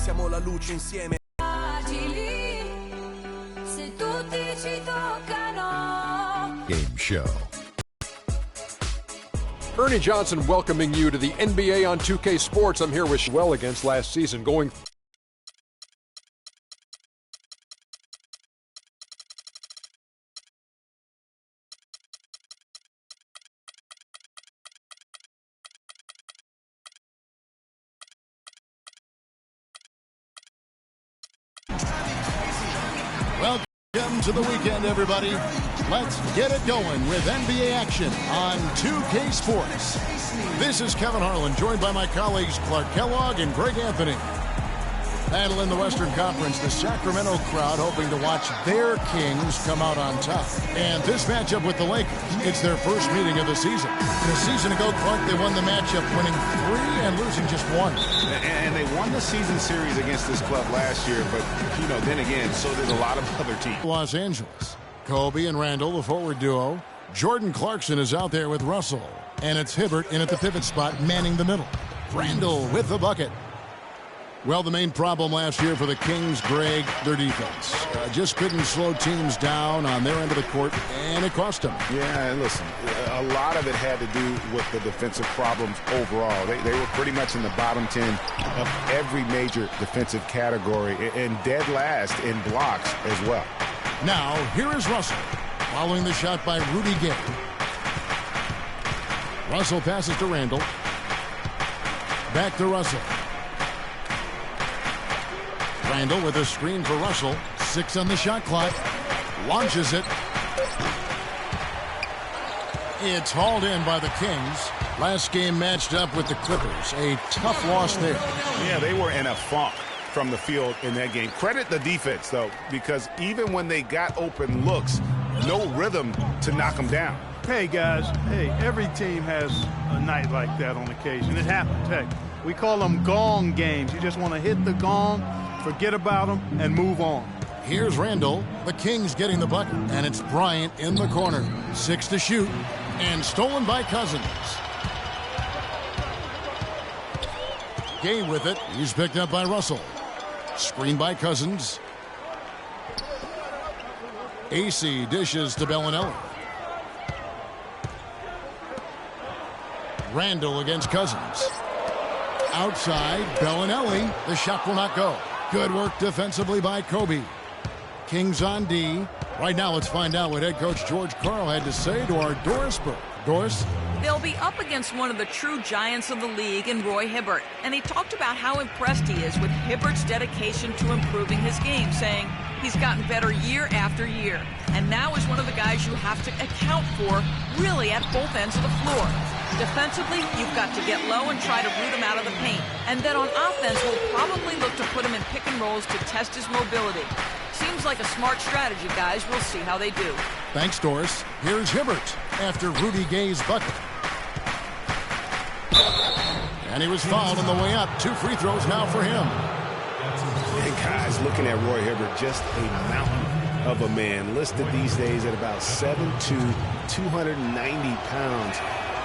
siamo la luce insieme. Game show. Ernie Johnson welcoming you to the NBA on 2K Sports. I'm here with well against last season going. Welcome to the weekend, everybody. Let's get it going with NBA action on 2K Sports. This is Kevin Harlan, joined by my colleagues Clark Kellogg and Greg Anthony. Battle in the Western Conference, the Sacramento crowd hoping to watch their Kings come out on top. And this matchup with the Lakers, it's their first meeting of the season. And a season ago, Clark, they won the matchup, winning 3 and losing just 1. And they won the season series against this club last year, but, you know, then again, so did a lot of other teams. Los Angeles. Kobe and Randall, the forward duo. Jordan Clarkson is out there with Russell. And it's Hibbert in at the pivot spot, manning the middle. Randall with the bucket. Well, the main problem last year for the Kings, Greg, their defense. Just couldn't slow teams down on their end of the court, and it cost them. Yeah, listen, a lot of it had to do with the defensive problems overall. They were pretty much in the bottom 10 of every major defensive category, and dead last in blocks as well. Now, here is Russell, following the shot by Rudy Gay. Russell passes to Randall. Back to Russell. Randall with a screen for Russell. 6 on the shot clock. Launches it. It's hauled in by the Kings. Last game matched up with the Clippers. A tough loss there. Yeah, they were in a funk from the field in that game. Credit the defense, though, because even when they got open looks, no rhythm to knock them down. Hey, guys. Hey, every team has a night like that on occasion. It happens. Heck, we call them gong games. You just want to hit the gong, forget about them, and move on. Here's Randall. The Kings getting the bucket, and it's Bryant in the corner. 6 to shoot, and stolen by Cousins. Gay with it. He's picked up by Russell. Screen by Cousins. AC dishes to Bellinelli. Randall against Cousins. Outside, Bellinelli. The shot will not go. Good work defensively by Kobe. Kings on D. Right now, let's find out what head coach George Karl had to say to our Dorisburg. Doris? They'll be up against one of the true giants of the league in Roy Hibbert. And he talked about how impressed he is with Hibbert's dedication to improving his game, saying he's gotten better year after year. And now is one of the guys you have to account for, really at both ends of the floor. Defensively, you've got to get low and try to root him out of the paint. And then on offense, we'll probably look to put him in pick and rolls to test his mobility. Seems like a smart strategy, guys. We'll see how they do. Thanks, Doris. Here's Hibbert after Rudy Gay's bucket. And he was fouled on the way up. 2 free throws now for him. And guys, looking at Roy Hibbert, just a mountain of a man. Listed these days at about 7'2", 290 pounds.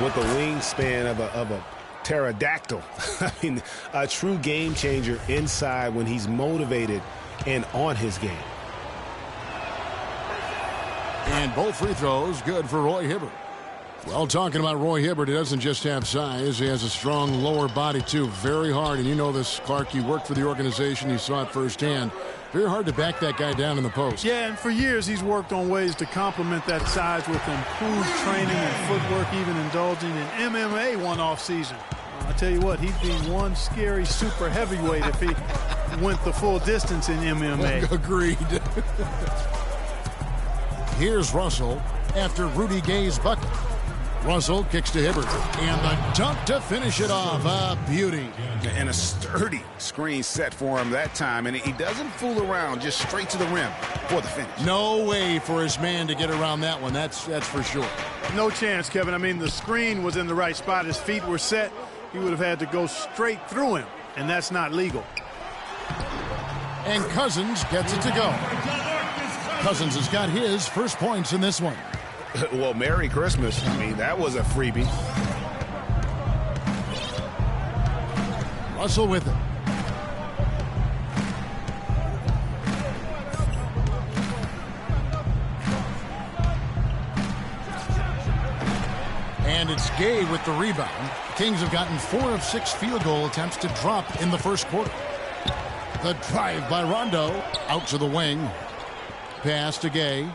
With the wingspan of a pterodactyl. I mean, a true game changer inside when he's motivated and on his game. And both free throws good for Roy Hibbert. Well, talking about Roy Hibbert, he doesn't just have size. He has a strong lower body, too. Very hard. And you know this, Clark. You worked for the organization. You saw it firsthand. Very hard to back that guy down in the post. Yeah, and for years he's worked on ways to complement that size with improved training and footwork, even indulging in MMA one off season. I tell you what, he'd be one scary super heavyweight if he went the full distance in MMA. Agreed. Here's Russell after Rudy Gay's bucket. Russell kicks to Hibbert, and the dunk to finish it off. A beauty. And a sturdy screen set for him that time, and he doesn't fool around, just straight to the rim for the finish. No way for his man to get around that one, that's for sure. No chance, Kevin. I mean, the screen was in the right spot. His feet were set. He would have had to go straight through him, and that's not legal. And Cousins gets it to go. Cousins has got his first points in this one. Well, Merry Christmas. I mean, that was a freebie. Russell with it. it's Gay with the rebound. Kings have gotten 4 of 6 field goal attempts to drop in the first quarter. The drive by Rondo. Out to the wing. Pass to Gay.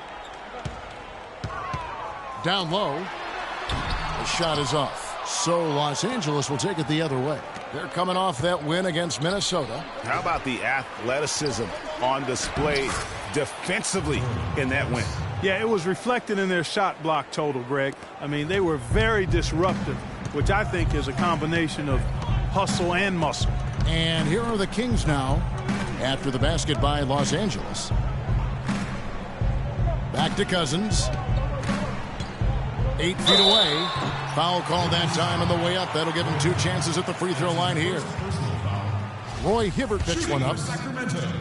Down low. The shot is off. So Los Angeles will take it the other way. They're coming off that win against Minnesota. How about the athleticism on display defensively in that win? Yeah, it was reflected in their shot block total, Greg. I mean, they were very disruptive, which I think is a combination of hustle and muscle. And here are the Kings now after the basket by Los Angeles. Back to Cousins. 8 feet away. Foul call that time on the way up. That'll give him 2 chances at the free throw line here. Roy Hibbert picks one up.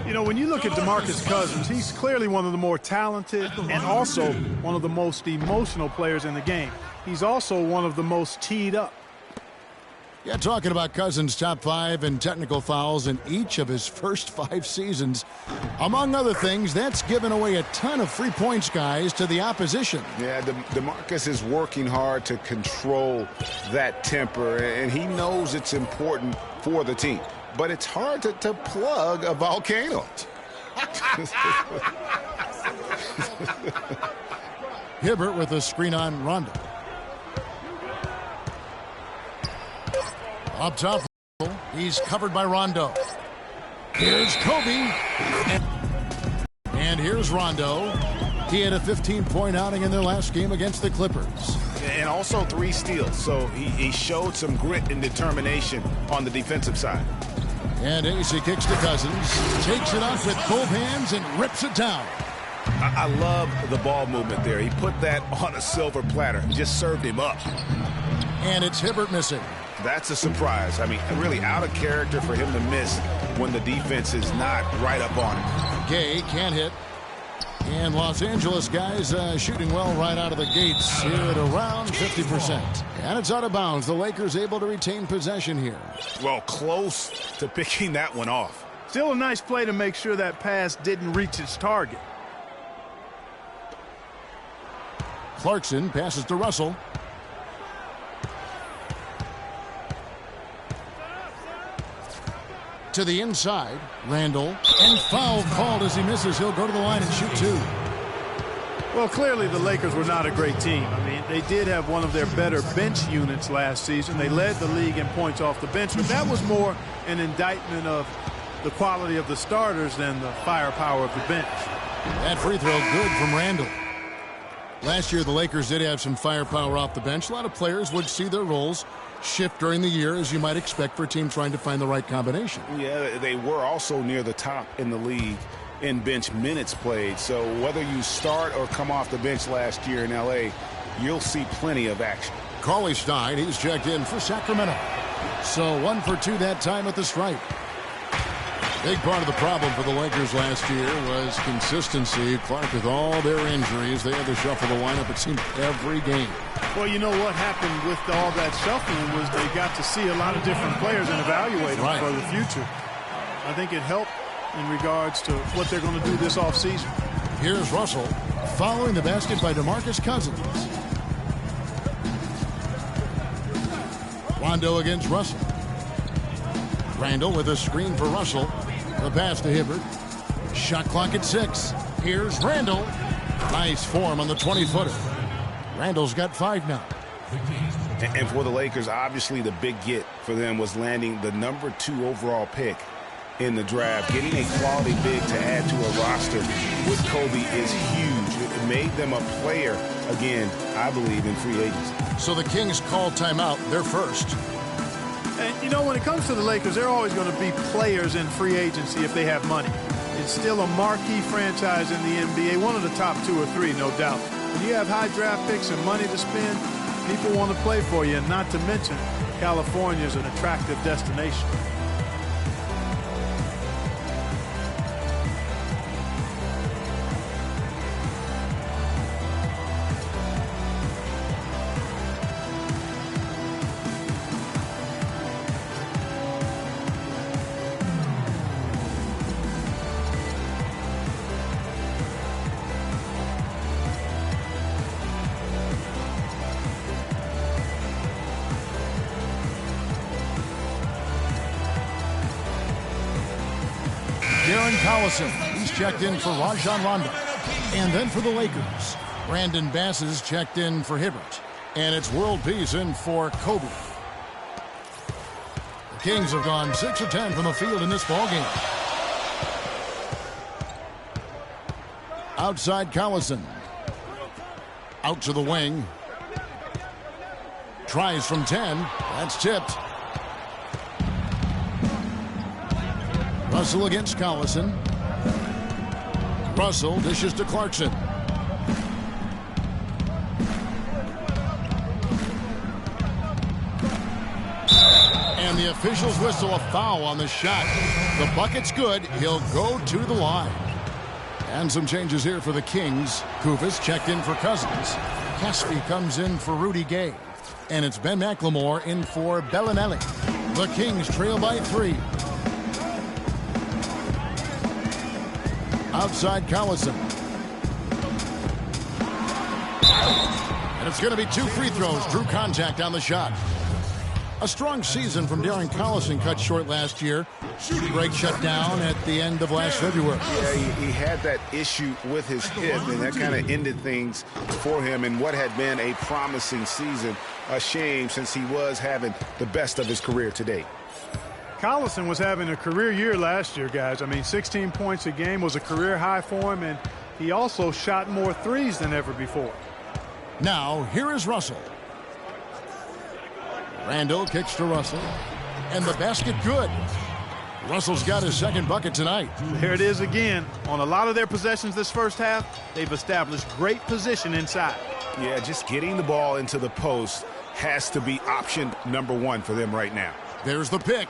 You know, when you look at DeMarcus Cousins, he's clearly one of the more talented and also one of the most emotional players in the game. He's also one of the most teed up. Yeah, talking about Cousins' top 5 in technical fouls in each of his first 5 seasons. Among other things, that's given away a ton of free points, guys, to the opposition. Yeah, DeMarcus is working hard to control that temper, and he knows it's important for the team. But it's hard to plug a volcano. Hibbert with a screen on Rondo. Up top, he's covered by Rondo. Here's Kobe. And here's Rondo. He had a 15-point outing in their last game against the Clippers. And also 3 steals, so he showed some grit and determination on the defensive side. And AC kicks to Cousins. Takes it up with both hands and rips it down. I love the ball movement there. He put that on a silver platter. Just served him up. And it's Hibbert missing. That's a surprise. I mean, really out of character for him to miss when the defense is not right up on him. Gay can't hit. And Los Angeles guys shooting well right out of the gates here at around 50%. And it's out of bounds. The Lakers able to retain possession here. Well, close to picking that one off. Still a nice play to make sure that pass didn't reach its target. Clarkson passes to Russell. To the inside, Randall, and foul called as he misses. He'll go to the line and shoot 2. Well, clearly the Lakers were not a great team. I mean, they did have one of their better bench units last season. They led the league in points off the bench, but that was more an indictment of the quality of the starters than the firepower of the bench. That free throw good from Randall. Last year, the Lakers did have some firepower off the bench. A lot of players would see their roles shift during the year, as you might expect for a team trying to find the right combination. Yeah, they were also near the top in the league in bench minutes played. So whether you start or come off the bench last year in L.A., you'll see plenty of action. Cauley Stein, he's checked in for Sacramento. So 1 for 2 that time at the stripe. Big part of the problem for the Lakers last year was consistency. Clark, with all their injuries, they had to shuffle the lineup, it seemed, every game. Well, you know what happened with all that shuffling was they got to see a lot of different players and evaluate them for the future. I think it helped in regards to what they're going to do this offseason. Here's Russell following the basket by DeMarcus Cousins. Rondo against Russell. Randall with a screen for Russell. The pass to Hibbert. Shot clock at 6. Here's Randall. Nice form on the 20-footer. Randall's got 5 now. And for the Lakers, obviously the big get for them was landing the number 2 overall pick in the draft. Getting a quality big to add to a roster with Kobe is huge. It made them a player, again, I believe, in free agency. So the Kings call timeout. They're first. And, you know, when it comes to the Lakers, they're always going to be players in free agency if they have money. It's still a marquee franchise in the NBA, one of the top 2 or 3, no doubt. When you have high draft picks and money to spend, people want to play for you, and not to mention California is an attractive destination. Darren Collison. He's checked in for Rajon Rondo. And then for the Lakers, Brandon Bass is checked in for Hibbert. And it's World Peace in for Kobe. The Kings have gone 6 of 10 from the field in this ballgame. Outside Collison. Out to the wing. Tries from 10. That's tipped. Russell against Collison. Russell dishes to Clarkson. And the officials whistle a foul on the shot. The bucket's good. He'll go to the line. And some changes here for the Kings. Kufis checked in for Cousins. Caspi comes in for Rudy Gay. And it's Ben McLemore in for Bellinelli. The Kings trail by 3. Outside Collison. And it's going to be 2 free throws. Drew contact on the shot. A strong season from Darren Collison cut short last year. Break shut down at the end of last February. Yeah, he had that issue with his hip, and that kind of ended things for him in what had been a promising season. A shame, since he was having the best of his career to date. Collison was having a career year last year, guys. I mean, 16 points a game was a career high for him, and he also shot more threes than ever before. Now, here is Russell. Randall kicks to Russell. And the basket good. Russell's got his second bucket tonight. There it is again. On a lot of their possessions this first half, they've established great position inside. Yeah, just getting the ball into the post has to be option number 1 for them right now. There's the pick.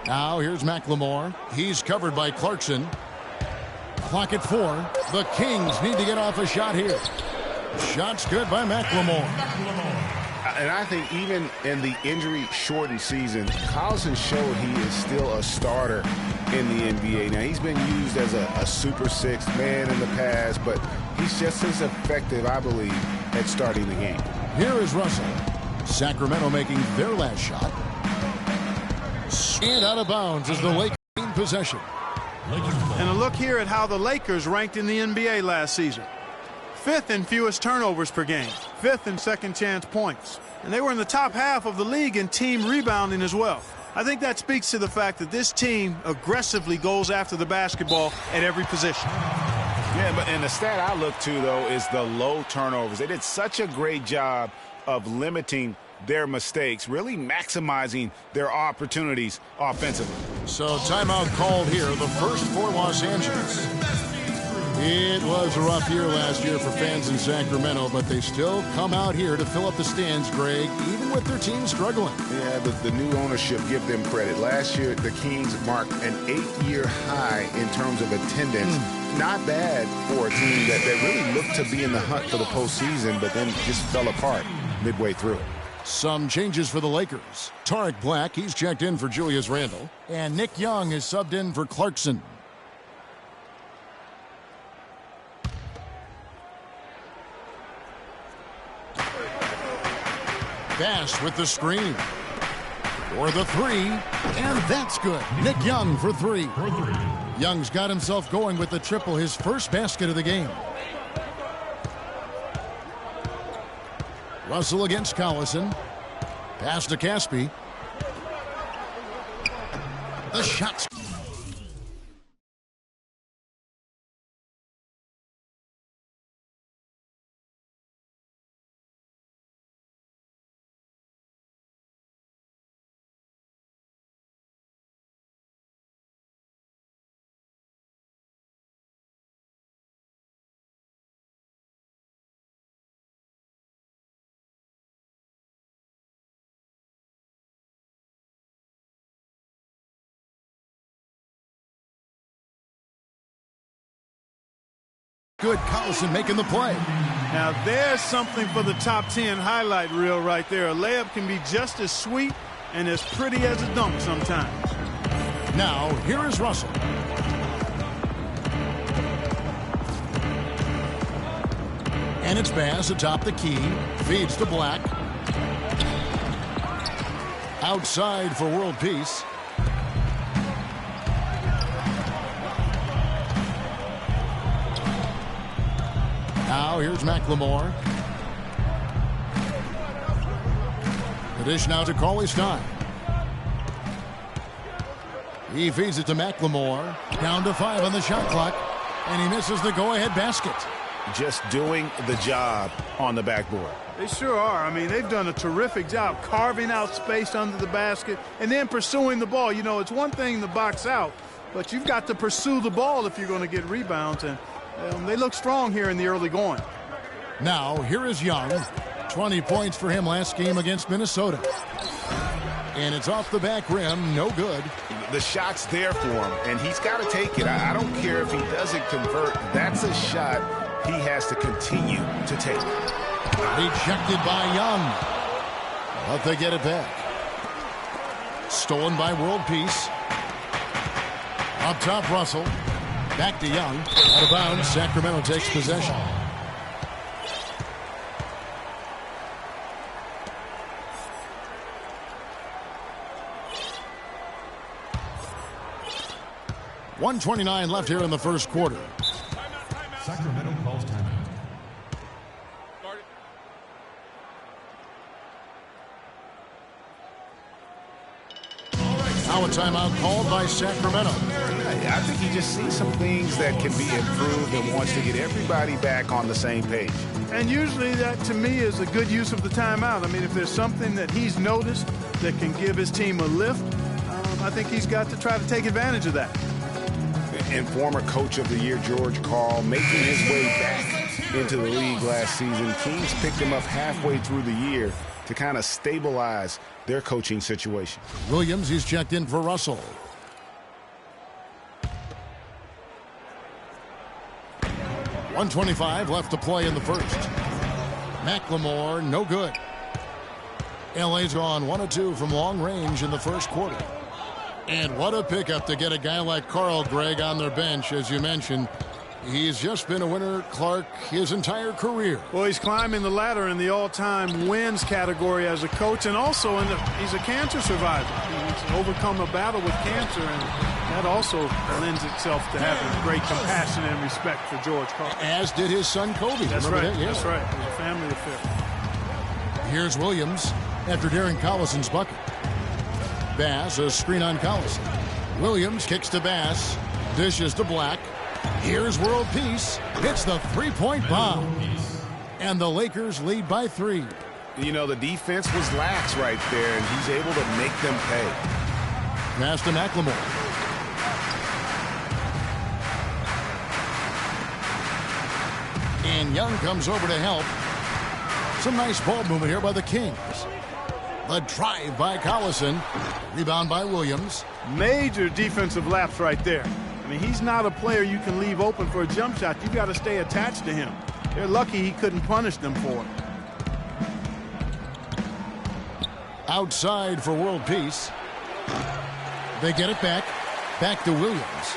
Now here's McLemore. He's covered by Clarkson. Clock at 4. The Kings need to get off a shot here. Shot's good by McLemore. And I think even in the injury-shortened season, Collison showed he is still a starter in the NBA. Now, he's been used as a Super 6 man in the past, but he's just as effective, I believe, at starting the game. Here is Russell. Sacramento making their last shot. And out of bounds is the Lakers in possession. And a look here at how the Lakers ranked in the NBA last season. 5th in fewest turnovers per game. 5th in second chance points. And they were in the top half of the league in team rebounding as well. I think that speaks to the fact that this team aggressively goes after the basketball at every position. Yeah, and the stat I look to, though, is the low turnovers. They did such a great job of limiting their mistakes, really maximizing their opportunities offensively. So timeout called here, the first for Los Angeles. It was a rough year last year for fans in Sacramento, but they still come out here to fill up the stands, Greg, even with their team struggling. Yeah, the new ownership, give them credit. Last year, the Kings marked an 8-year high in terms of attendance. Not bad for a team that really looked to be in the hunt for the postseason, but then just fell apart midway through. Some changes for the Lakers. Tarek Black, he's checked in for Julius Randle. And Nick Young is subbed in for Clarkson. Bass with the screen. For the 3. And that's good. Nick Young for 3. Young's got himself going with the triple, his first basket of the game. Russell against Collison. Pass to Caspi. The shot's good. Collison making the play. Now there's something for the top 10 highlight reel right there. A layup can be just as sweet and as pretty as a dunk sometimes. Now here is Russell. And it's Bass atop the key. Feeds to Black. Outside for world peace. now. Here's McLemore. The dish now to Cauley Stein. He feeds it to McLemore. Down to 5 on the shot clock. And he misses the go-ahead basket. Just doing the job on the backboard. They sure are. I mean, they've done a terrific job carving out space under the basket and then pursuing the ball. You know, it's one thing to box out, but you've got to pursue the ball if you're going to get rebounds. And they look strong here in the early going. Now, here is Young. 20 points for him last game against Minnesota. And it's off the back rim. No good. The shot's there for him, and he's got to take it. I don't care if he doesn't convert. That's a shot he has to continue to take. Rejected by Young. But they get it back. Stolen by World Peace. Up top, Russell. Back to Young. Out of bounds. Sacramento takes possession. .129 left here in the first quarter. Sacramento calls timeout. Now a timeout called by Sacramento. I think he just sees some things that can be improved and wants to get everybody back on the same page. And usually that, to me, is a good use of the timeout. I mean, if there's something that he's noticed that can give his team a lift, I think he's got to try to take advantage of that. And former Coach of the Year George Karl making his way back into the league last season. Teams picked him up halfway through the year to kind of stabilize their coaching situation. Williams, he's checked in for Russell. .125 left to play in the first. McLemore, no good. LA's gone 1 of 2 from long range in the first quarter. And what a pickup to get a guy like Karl, Greg, on their bench. As you mentioned, he's just been a winner, Clark, his entire career. Well, he's climbing the ladder in the all-time wins category as a coach, and also he's a cancer survivor. He's overcome a battle with cancer, and that also lends itself to having great compassion and respect for George Karl. As did his son, Kobe. That's Remember right. that? Yeah. That's right. It was a family affair. Here's Williams after Darren Collison's bucket. Bass, a screen on Collison. Williams kicks to Bass. Dishes to Black. Here's World Peace. Hits the three-point bomb. And the Lakers lead by 3. You know, the defense was lax right there, and he's able to make them pay. Pass to McLemore. And Young comes over to help. Some nice ball movement here by the Kings. The drive by Collison. Rebound by Williams. Major defensive lapse right there. I mean, he's not a player you can leave open for a jump shot. You've got to stay attached to him. They're lucky he couldn't punish them for it. Outside for World Peace. They get it back. Back to Williams.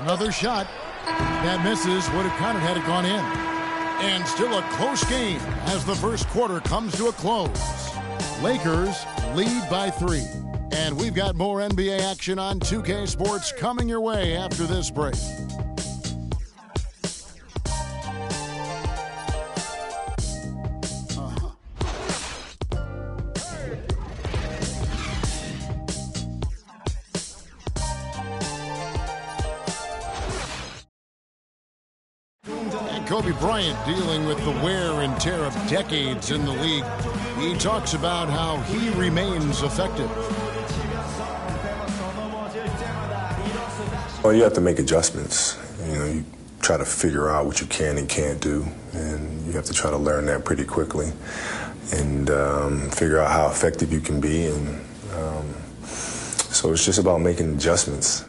Another shot. That misses. Would have counted had it gone in. And still a close game as the first quarter comes to a close. Lakers lead by 3. And we've got more NBA action on 2K Sports coming your way after this break. Kobe Bryant dealing with the wear and tear of decades in the league. He talks about how he remains effective. Well, you have to make adjustments. You know, you try to figure out what you can and can't do, and you have to try to learn that pretty quickly and figure out how effective you can be. And so it's just about making adjustments.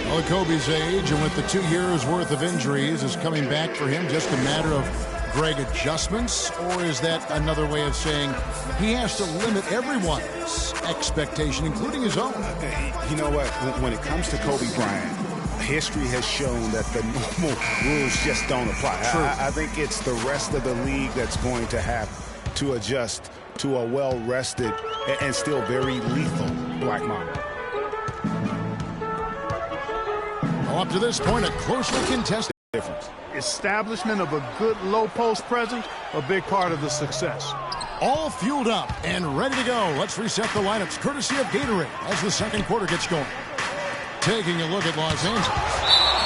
Well, at Kobe's age, and with the 2 years worth of injuries, is coming back for him just a matter of, Greg, adjustments? Or is that another way of saying he has to limit everyone's expectation, including his own? You know what? When it comes to Kobe Bryant, history has shown that the normal rules just don't apply. I think it's the rest of the league that's going to have to adjust to a well-rested and still very lethal Black Mamba. Up to this point, a closely contested difference. Establishment of a good low post presence, a big part of the success. All fueled up and ready to go. Let's reset the lineups courtesy of Gatorade as the second quarter gets going. Taking a look at Los Angeles.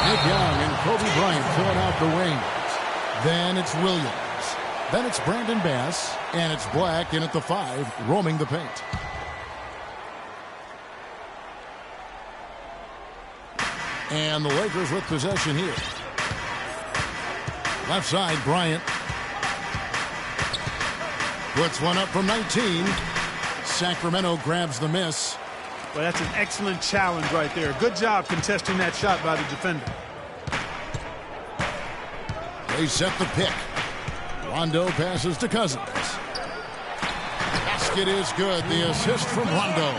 Nick Young and Kobe Bryant filling out the wings. Then it's Williams. Then it's Brandon Bass. And it's Black in at the 5, roaming the paint. And the Lakers with possession here. Left side, Bryant. Puts one up from 19. Sacramento grabs the miss. Well, that's an excellent challenge right there. Good job contesting that shot by the defender. They set the pick. Rondo passes to Cousins. Basket is good. The assist from Rondo.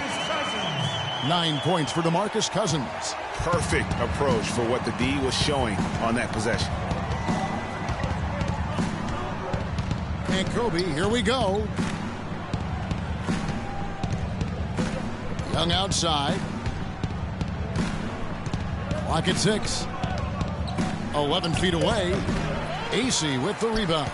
9 points for DeMarcus Cousins. Perfect approach for what the D was showing on that possession. And Kobe, here we go. Young outside. Clock at 6. 11 feet away. AC with the rebound.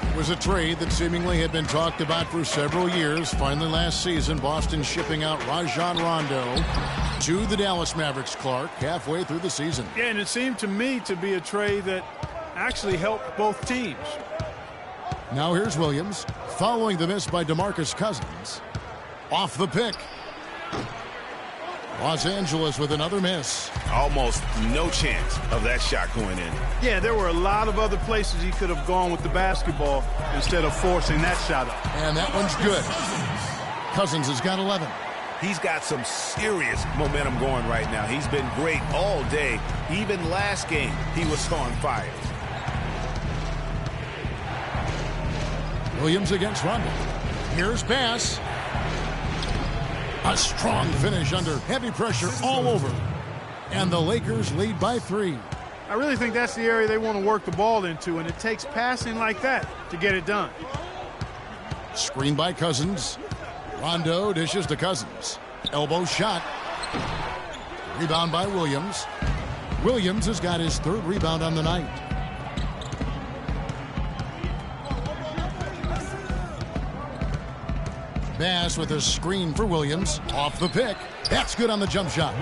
It was a trade that seemingly had been talked about for several years. Finally last season, Boston shipping out Rajon Rondo to the Dallas Mavericks, Clark, halfway through the season. Yeah, and it seemed to me to be a trade that actually helped both teams. Now here's Williams, following the miss by DeMarcus Cousins. Off the pick. Los Angeles with another miss. Almost no chance of that shot going in. Yeah, there were a lot of other places he could have gone with the basketball instead of forcing that shot up. And that one's good. Cousins has got 11. He's got some serious momentum going right now. He's been great all day. Even last game, he was on fire. Williams against Rondo. Here's Bass. A strong finish under heavy pressure all over. And the Lakers lead by 3. I really think that's the area they want to work the ball into, and it takes passing like that to get it done. Screen by Cousins. Rondo dishes to Cousins. Elbow shot. Rebound by Williams. Williams has got his 3rd rebound on the night. Bass with a screen for Williams. Off the pick. That's good on the jump shot.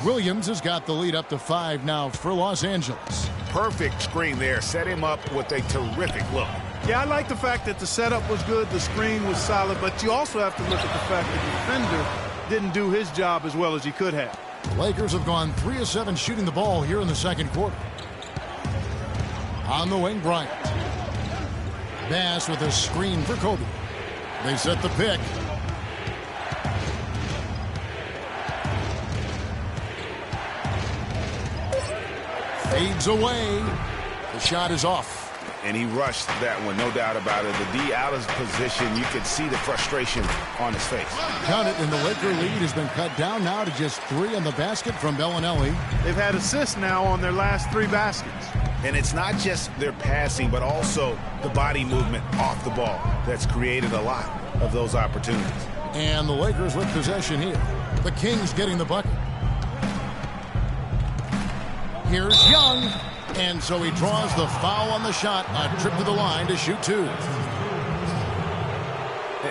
Williams has got the lead up to 5 now for Los Angeles. Perfect screen there. Set him up with a terrific look. Yeah, I like the fact that the setup was good, the screen was solid, but you also have to look at the fact that the defender didn't do his job as well as he could have. The Lakers have gone 3 of 7 shooting the ball here in the second quarter. On the wing, Bryant. Bass with a screen for Kobe. They set the pick. Fades away. The shot is off. And he rushed that one, no doubt about it. The D out of position, you could see the frustration on his face. Count it, and the Laker lead has been cut down now to just 3 on the basket from Bellinelli. They've had assists now on their last 3 baskets. And it's not just their passing, but also the body movement off the ball that's created a lot of those opportunities. And the Lakers with possession here. The Kings getting the bucket. Here's Young. And so he draws the foul on the shot. A trip to the line to shoot 2.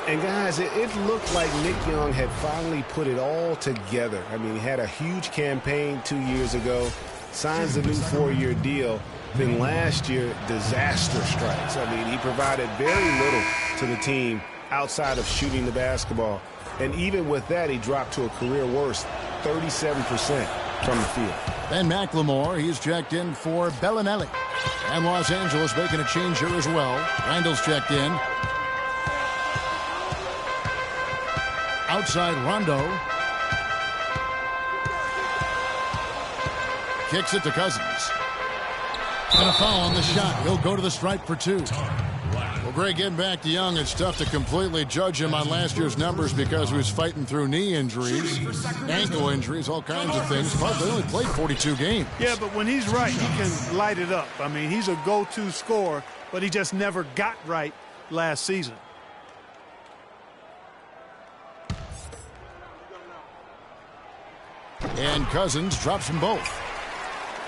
And guys, it looked like Nick Young had finally put it all together. I mean, he had a huge campaign 2 years ago, signs a new 4-year deal. Then last year, disaster strikes. I mean, he provided very little to the team outside of shooting the basketball. And even with that, he dropped to a career worst, 37% from the field. Ben McLemore, he's checked in for Bellinelli. And Los Angeles making a change here as well. Randall's checked in. Outside Rondo. Kicks it to Cousins. And a foul on the shot. He'll go to the stripe for 2. Well, Greg, getting back to Young, it's tough to completely judge him on last year's numbers because he was fighting through knee injuries, ankle injuries, all kinds of things. Plus, they only played 42 games. Yeah, but when he's right, he can light it up. I mean, he's a go-to scorer, but he just never got right last season. And Cousins drops them both.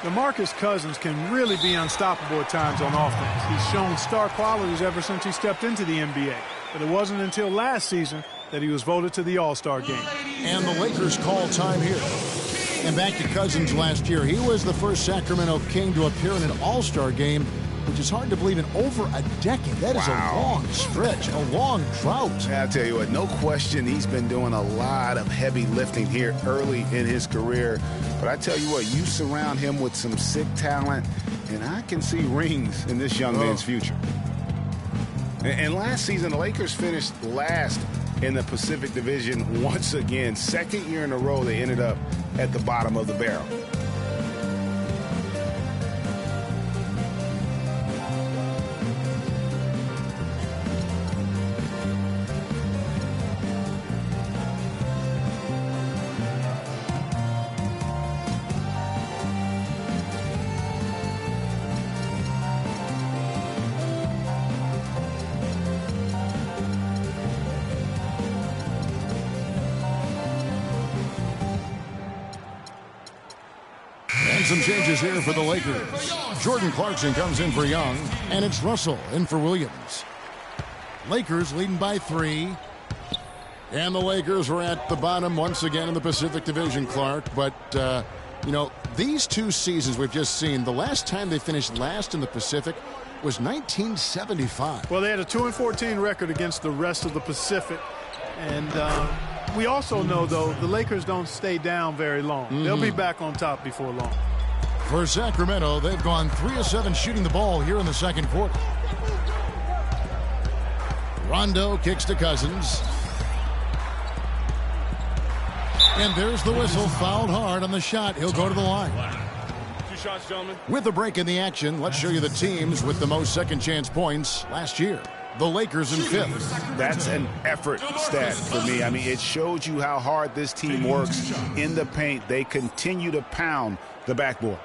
DeMarcus Cousins can really be unstoppable at times on offense. He's shown star qualities ever since he stepped into the NBA. But it wasn't until last season that he was voted to the All-Star game. And the Lakers call time here. And back to Cousins last year. He was the first Sacramento King to appear in an All-Star game, which is hard to believe, in over a decade. That is a long stretch, a long drought. Yeah, I'll tell you what, no question he's been doing a lot of heavy lifting here early in his career. But I tell you what, you surround him with some sick talent, and I can see rings in this young man's future. And last season, the Lakers finished last in the Pacific Division once again. Second year in a row, they ended up at the bottom of the barrel. Some changes here for the Lakers. Jordan Clarkson comes in for Young, and it's Russell in for Williams. Lakers leading by 3. And the Lakers were at the bottom once again in the Pacific Division, Clark. But, you know, these two seasons we've just seen, the last time they finished last in the Pacific was 1975. Well, they had a 2-14 record against the rest of the Pacific. And we also know, though, the Lakers don't stay down very long. They'll be back on top before long. For Sacramento, they've gone 3 of 7 shooting the ball here in the second quarter. Rondo kicks to Cousins. And there's the whistle. Fouled hard on the shot. He'll go to the line. 2 shots, gentlemen. With a break in the action, let's show you the teams with the most second chance points last year. The Lakers in 5th. That's an effort stat for me. I mean, it shows you how hard this team works in the paint. They continue to pound the backboard.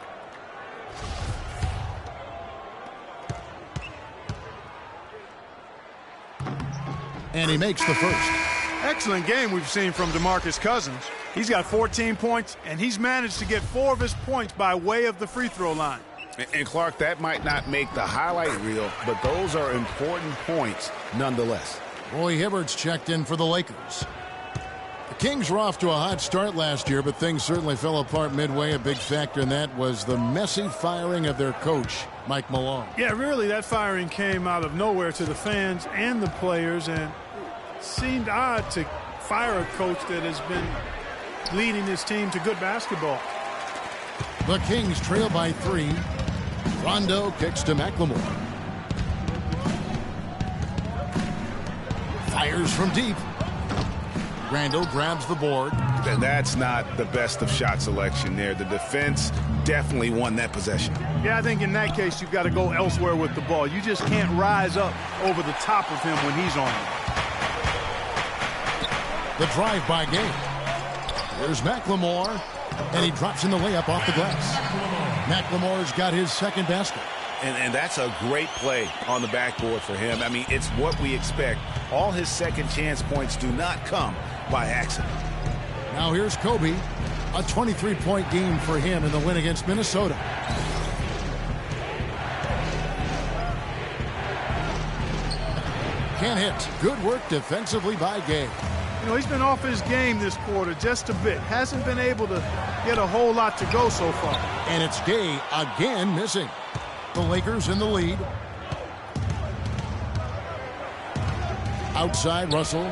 And he makes the first. Excellent game we've seen from DeMarcus Cousins. He's got 14 points, and he's managed to get 4 of his points by way of the free throw line. And Clark, that might not make the highlight reel, but those are important points nonetheless. Roy Hibbert's checked in for the Lakers. The Kings were off to a hot start last year, but things certainly fell apart midway. A big factor in that was the messy firing of their coach, Mike Malone. Yeah, really, that firing came out of nowhere to the fans and the players, and it seemed odd to fire a coach that has been leading his team to good basketball. The Kings trail by 3. Rondo kicks to McLemore. Fires from deep. Randall grabs the board. That's not the best of shot selection there. The defense definitely won that possession. Yeah, I think in that case you've got to go elsewhere with the ball. You just can't rise up over the top of him when he's on you. The drive-by game. There's McLemore, and he drops in the layup off the glass. McLemore's got his second basket. And that's a great play on the backboard for him. I mean, it's what we expect. All his second chance points do not come by accident. Now here's Kobe. A 23-point game for him in the win against Minnesota. Can't hit. Good work defensively by Gay. You know, he's been off his game this quarter just a bit. Hasn't been able to get a whole lot to go so far. And it's Gay again missing. The Lakers in the lead. Outside, Russell.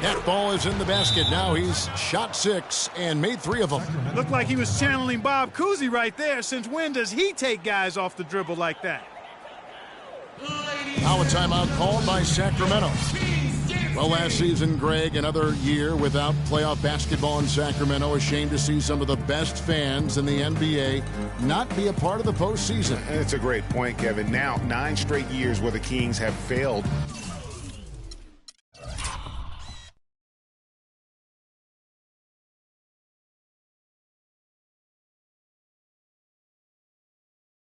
That ball is in the basket. Now he's shot 6 and made 3 of them. Looked like he was channeling Bob Cousy right there. Since when does he take guys off the dribble like that? Now a timeout called by Sacramento. Well, last season, Greg, another year without playoff basketball in Sacramento. A shame to see some of the best fans in the NBA not be a part of the postseason. It's a great point, Kevin. Now, 9 straight years where the Kings have failed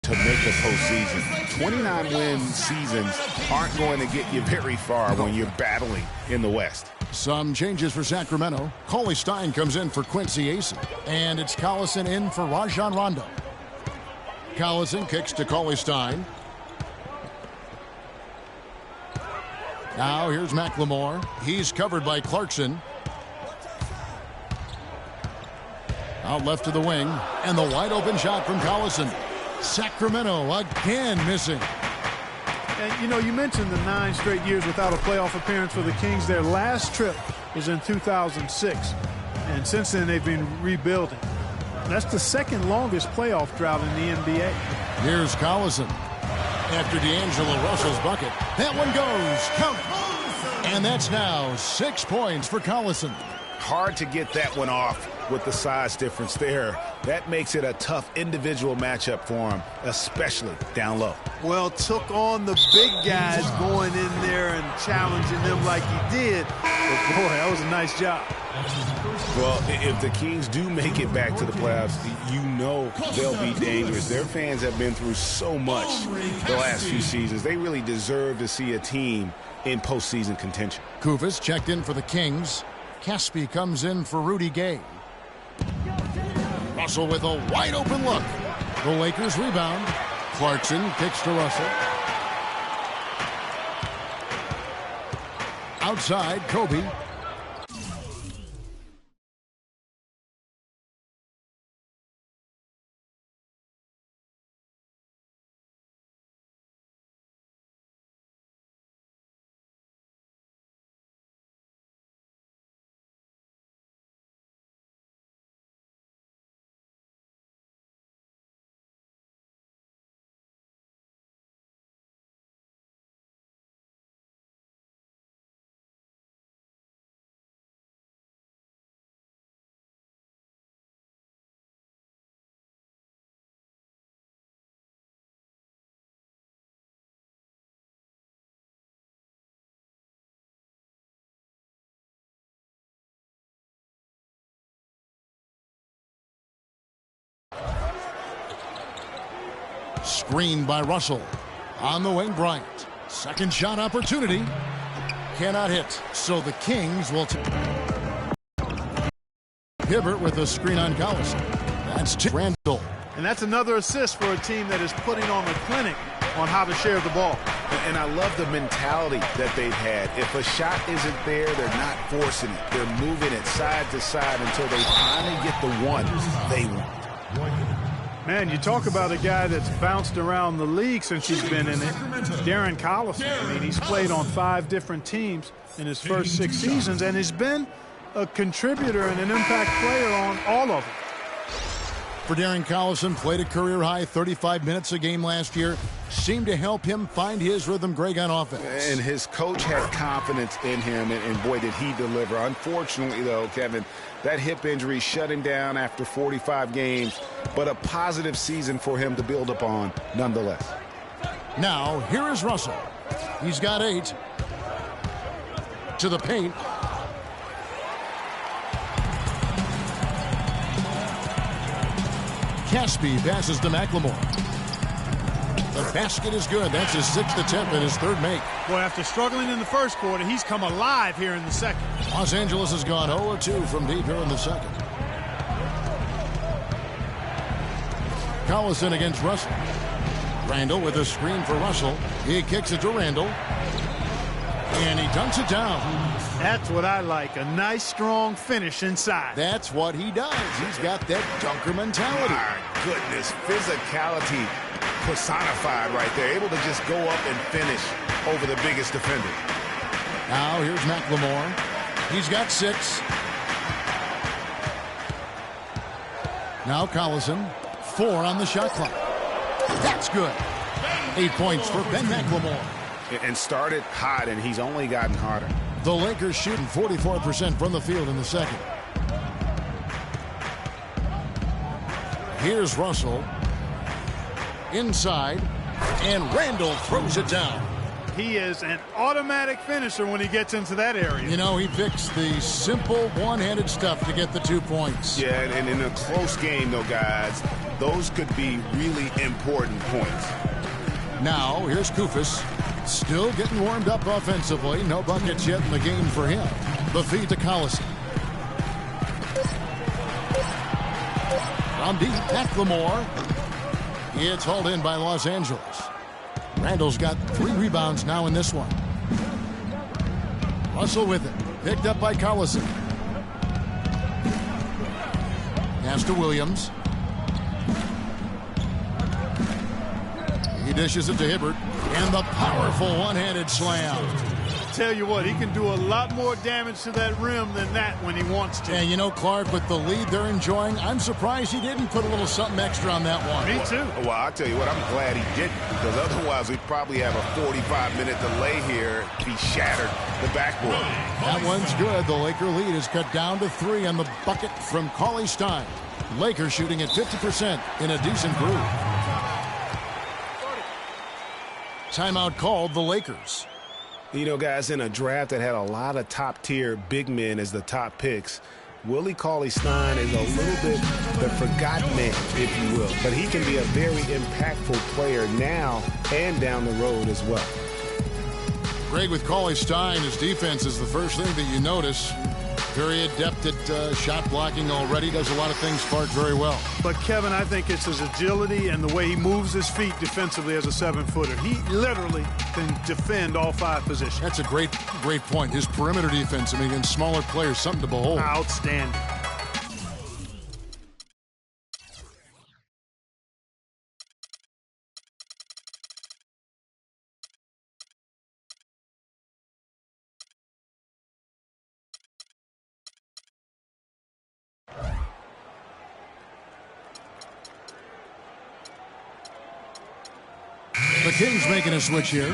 to make the postseason. 29-win seasons aren't going to get you very far when you're battling in the West. Some changes for Sacramento. Cauley Stein comes in for Quincy Acey. And it's Collison in for Rajon Rondo. Collison kicks to Cauley Stein. Now here's McLemore. He's covered by Clarkson. Out left to the wing. And the wide open shot from Collison. Sacramento again missing. And, you know, you mentioned the 9 straight years without a playoff appearance for the Kings. Their last trip was in 2006. And since then, they've been rebuilding. That's the second longest playoff drought in the NBA. Here's Collison. After D'Angelo Russell's bucket. That one goes. Count it. And that's now 6 points for Collison. Hard to get that one off with the size difference there. That makes it a tough individual matchup for him, especially down low. Well, took on the big guys going in there and challenging them like he did. But boy, that was a nice job. Well, if the Kings do make it back to the playoffs, you know they'll be dangerous. Their fans have been through so much the last few seasons. They really deserve to see a team in postseason contention. Kufis checked in for the Kings. Caspi comes in for Rudy Gay. Russell with a wide open look. The Lakers rebound. Clarkson kicks to Russell. Outside, Kobe. Screen by Russell. On the wing, Bryant. Second shot opportunity. Cannot hit. So the Kings will Hibbert with a screen on Collison. That's Randall. And that's another assist for a team that is putting on a clinic on how to share the ball. And I love the mentality that they've had. If a shot isn't there, they're not forcing it. They're moving it side to side until they finally get the one they want. Man, you talk about a guy that's bounced around the league since he's been in it. Darren Collison. I mean, he's played on 5 different teams in his first 6 seasons, and he's been a contributor and an impact player on all of them. For Darren Collison, played a career-high 35 minutes a game last year. Seemed to help him find his rhythm, Greg, on offense. And his coach had confidence in him, and boy, did he deliver. Unfortunately, though, Kevin, that hip injury shut him down after 45 games, but a positive season for him to build upon nonetheless. Now, here is Russell. He's got 8. To the paint. Caspi passes to McLemore. The basket is good. That's his 6th attempt and his 3rd make. Boy, after struggling in the first quarter, he's come alive here in the second. Los Angeles has gone 0-2 from deep here in the second. Collison against Russell. Randall with a screen for Russell. He kicks it to Randall. And he dunks it down. That's what I like. A nice, strong finish inside. That's what he does. He's got that dunker mentality. My goodness, physicality personified right there. Able to just go up and finish over the biggest defender. Now here's McLemore. He's got 6. Now Collison. 4 on the shot clock. That's good. 8 points for Ben McLemore. And started hot, and he's only gotten hotter. The Lakers shooting 44% from the field in the second. Here's Russell. Inside. And Randall throws it down. He is an automatic finisher when he gets into that area. You know, he picks the simple one-handed stuff to get the 2 points. Yeah, and in a close game, though, guys, those could be really important points. Now, here's Kufis. Still getting warmed up offensively. No buckets yet in the game for him. The feed to Collison. From deep, McLemore. It's hauled in by Los Angeles. Randall's got 3 rebounds now in this one. Russell with it. Picked up by Collison. Pass to Williams. He dishes it to Hibbert. And the powerful one-handed slam. Tell you what, he can do a lot more damage to that rim than that when he wants to. And you know, Clark, with the lead they're enjoying, I'm surprised he didn't put a little something extra on that one. Me too. Well, I'll tell you what, I'm glad he didn't, because otherwise we'd probably have a 45-minute delay here if he shattered the backboard. That one's good. The Laker lead is cut down to 3 on the bucket from Cauley Stein. Lakers shooting at 50% in a decent groove. Timeout called the Lakers. You know, guys, in a draft that had a lot of top-tier big men as the top picks, Willie Cauley-Stein is a little bit the forgotten man, if you will. But he can be a very impactful player now and down the road as well. Greg, with Cauley-Stein, his defense is the first thing that you notice. Very adept at shot blocking already. Does a lot of things Clark very well. But, Kevin, I think it's his agility and the way he moves his feet defensively as a 7-footer. He literally can defend all 5 positions. That's a great point. His perimeter defense, I mean, against smaller players, something to behold. Outstanding. The Kings making a switch here.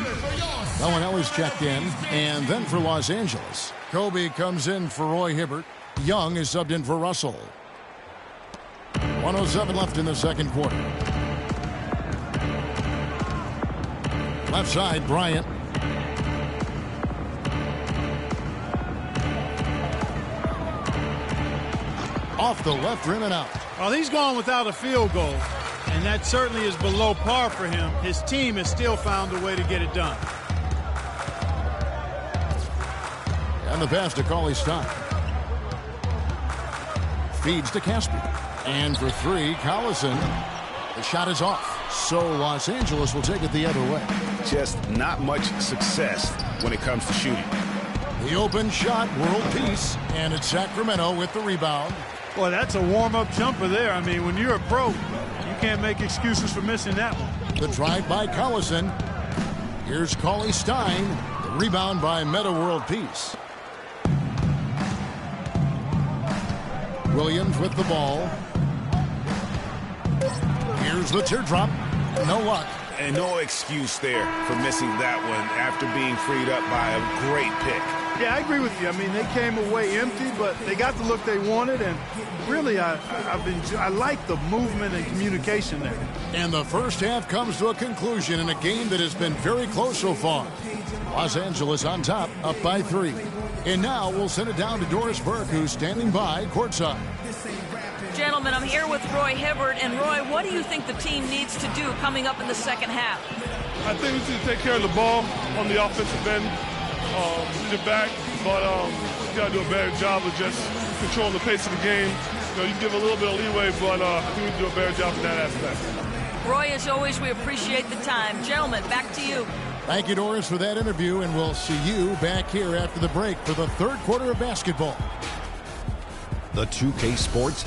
Bellinelli's checked in. And then for Los Angeles, Kobe comes in for Roy Hibbert. Young is subbed in for Russell. 1:07 left in the second quarter. Left side, Bryant. Off the left rim and out. Well, he's gone without a field goal. And that certainly is below par for him. His team has still found a way to get it done. And the pass to Cauley-Stein. Feeds to Caspi. And for 3, Collison. The shot is off. So Los Angeles will take it the other way. Just not much success when it comes to shooting. The open shot, world peace. And it's Sacramento with the rebound. Boy, that's a warm-up jumper there. I mean, when you're a pro, you can't make excuses for missing that one. The drive by Collison. Here's Cauley-Stein. The rebound by Meta World Peace. Williams with the ball. Here's the teardrop. No luck. And no excuse there for missing that one after being freed up by a great pick. Yeah, I agree with you. I mean, they came away empty, but they got the look they wanted, and really, I like the movement and communication there. And the first half comes to a conclusion in a game that has been very close so far. Los Angeles on top, up by 3. And now we'll send it down to Doris Burke, who's standing by courtside. Gentlemen, I'm here with Roy Hibbert. And Roy, what do you think the team needs to do coming up in the second half? I think we need to take care of the ball on the offensive end, the back, but we got to do a better job of just controlling the pace of the game. You know, you can give a little bit of leeway, but I think we need to do a better job in that aspect. Roy, as always, we appreciate the time. Gentlemen, back to you. Thank you, Doris, for that interview, and we'll see you back here after the break for the third quarter of basketball. The 2K Sports